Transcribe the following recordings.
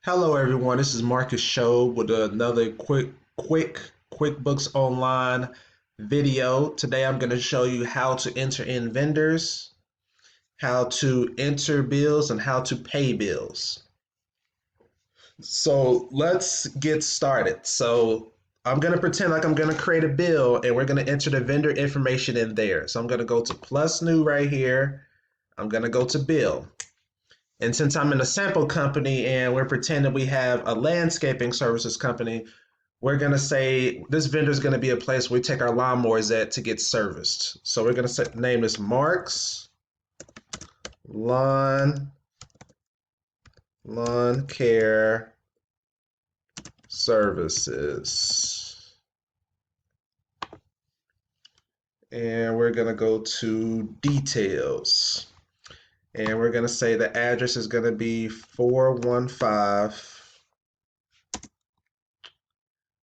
Hello everyone, this is Marcus Show with another Quickbooks Online video. Today I'm going to show you how to enter in vendors, how to enter bills, and how to pay bills. So let's get started. So I'm going to pretend like I'm going to create a bill and we're going to enter the vendor information in there. So I'm going to go to plus new right here. I'm going to go to bill. And since I'm in a sample company and we're pretending we have a landscaping services company, we're going to say this vendor is going to be a place where we take our lawnmowers at to get serviced. So we're going to name this Mark's Lawn Care Services. And we're going to go to details. And we're going to say the address is going to be 415.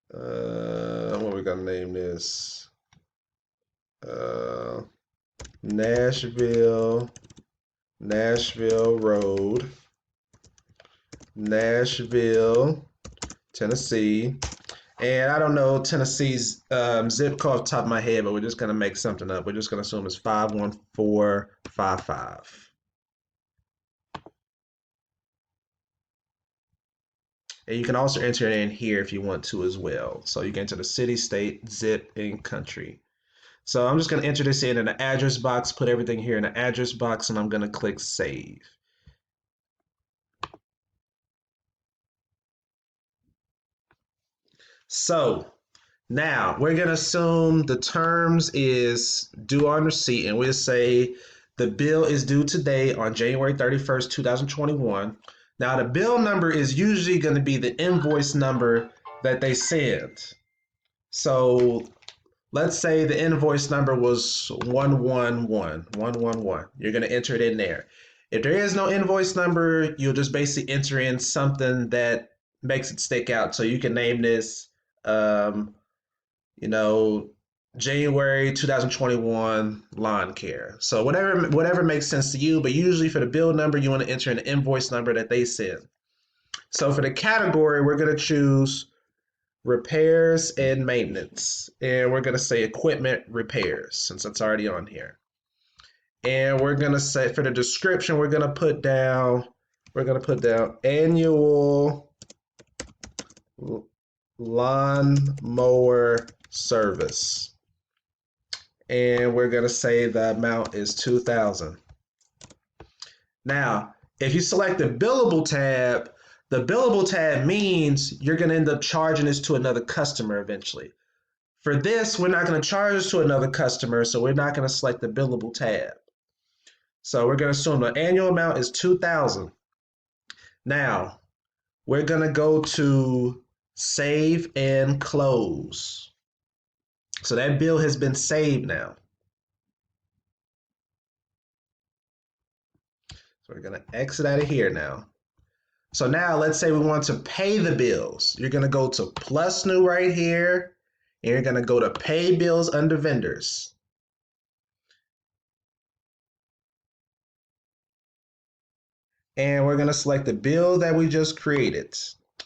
What are we going to name this? Nashville Road, Nashville, Tennessee. And I don't know Tennessee's zip code off the top of my head, but we're just going to make something up. We're just going to assume it's 51455. And you can also enter it in here if you want to as well. So you can enter the city, state, zip, and country. So I'm just going to enter this in the address box, put everything here in the address box, and I'm going to click save. So now we're going to assume the terms is due on receipt, and we'll say the bill is due today on January 31st, 2021. Now, the bill number is usually going to be the invoice number that they send. So let's say the invoice number was 111. You're going to enter it in there. If there is no invoice number, you'll just basically enter in something that makes it stick out. So you can name this, January 2021 lawn care. So whatever makes sense to you, but usually for the bill number, you want to enter an invoice number that they send. So for the category, we're going to choose repairs and maintenance, and we're going to say equipment repairs since it's already on here. And we're going to say for the description, we're going to put down annual lawnmower service. And we're going to say the amount is $2,000. Now, if you select the billable tab means you're going to end up charging this to another customer eventually. For this, we're not going to charge this to another customer, so we're not going to select the billable tab. So we're going to assume the annual amount is $2,000. Now, we're going to go to save and close. So that bill has been saved now. So we're going to exit out of here now. So now let's say we want to pay the bills. You're going to go to plus new right here, and you're going to go to pay bills under vendors. And we're going to select the bill that we just created.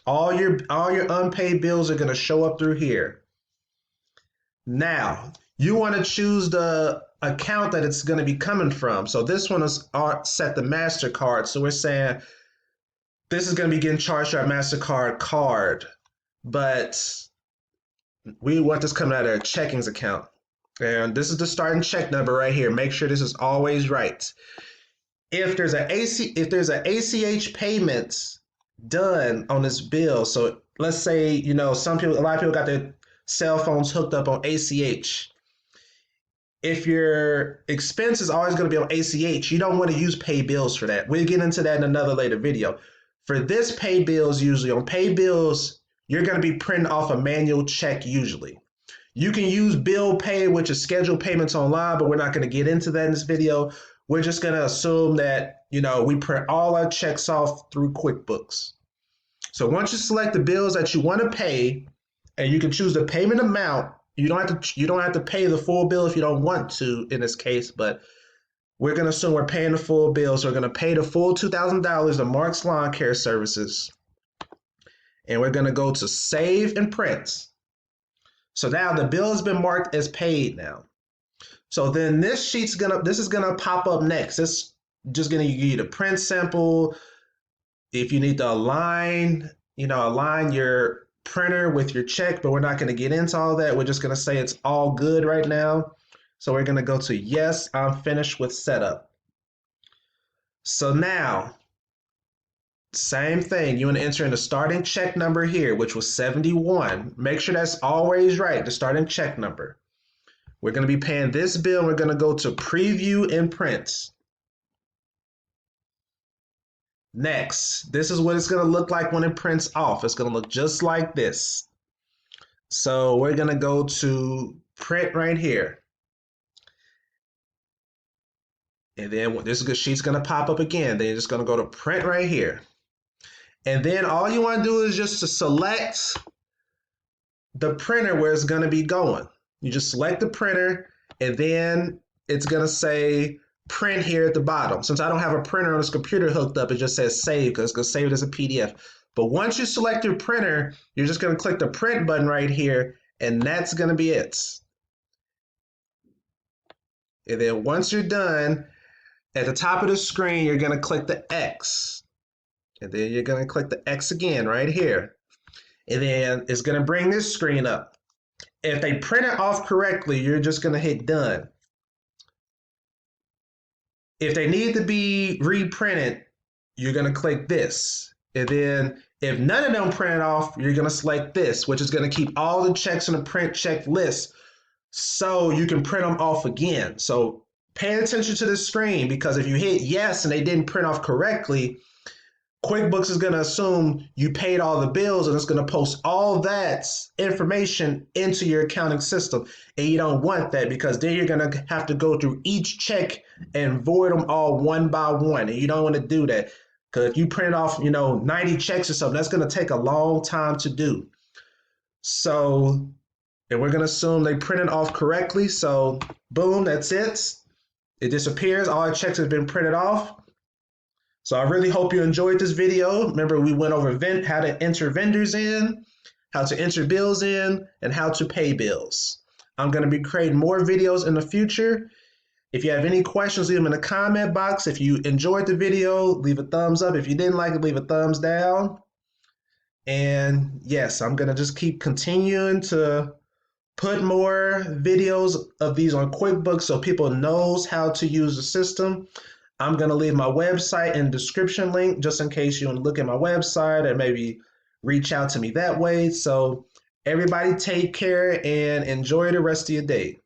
All your unpaid bills are going to show up through here. Now, you want to choose the account that it's going to be coming from. So this one is set the MasterCard. So we're saying this is going to be getting charged to our MasterCard card, but we want this coming out of our checkings account. And this is the starting check number right here. Make sure this is always right. If there's an ACH payment done on this bill, so let's say, a lot of people got their cell phones hooked up on ACH. If your expense is always going to be on ACH, you don't want to use pay bills for that. We'll get into that in another later video. For this pay bills, usually on pay bills, you're going to be printing off a manual check usually. You can use bill pay, which is scheduled payments online, but we're not going to get into that in this video. We're just going to assume that, we print all our checks off through QuickBooks. So once you select the bills that you want to pay, and you can choose the payment amount, you don't have to pay the full bill if you don't want to in this case, but we're going to assume we're paying the full bill. So we're going to pay the full $2,000 to Mark's Lawn Care Services. and we're going to go to save and print. So now the bill has been marked as paid now. So then this is gonna pop up next. It's just gonna give you the print sample. If you need to align your printer with your check, but we're not gonna get into all that. We're just gonna say it's all good right now. So we're gonna go to yes, I'm finished with setup. So now, same thing. You want to enter in the starting check number here, which was 71. Make sure that's always right, the starting check number. We're going to be paying this bill. We're going to go to preview and print. Next, this is what it's going to look like when it prints off. It's going to look just like this. So we're going to go to print right here. And then this sheet's going to pop up again. Then you're just going to go to print right here. And then all you want to do is just to select the printer where it's going to be going. You just select the printer, and then it's going to say print here at the bottom. Since I don't have a printer on this computer hooked up, it just says save because it's going to save it as a PDF. But once you select your printer, you're just going to click the print button right here, and that's going to be it. And then once you're done, at the top of the screen, you're going to click the X. And then you're going to click the X again right here. And then it's going to bring this screen up. If they print it off correctly, you're just going to hit done. If they need to be reprinted, you're going to click this. And then if none of them print it off, you're going to select this, which is going to keep all the checks on the print check list so you can print them off again. So pay attention to this screen, because if you hit yes and they didn't print off correctly, QuickBooks is going to assume you paid all the bills, and it's going to post all that information into your accounting system. And you don't want that, because then you're going to have to go through each check and void them all one by one. And you don't want to do that, because if you print off, 90 checks or something, that's going to take a long time to do. So, and we're going to assume they printed off correctly. So boom, that's it. It disappears. All our checks have been printed off. So I really hope you enjoyed this video. Remember, we went over how to enter vendors in, how to enter bills in, and how to pay bills. I'm going to be creating more videos in the future. If you have any questions, leave them in the comment box. If you enjoyed the video, leave a thumbs up. If you didn't like it, leave a thumbs down. And yes, I'm going to just keep continuing to put more videos of these on QuickBooks so people knows how to use the system. I'm going to leave my website in the description link just in case you want to look at my website and maybe reach out to me that way. So everybody take care and enjoy the rest of your day.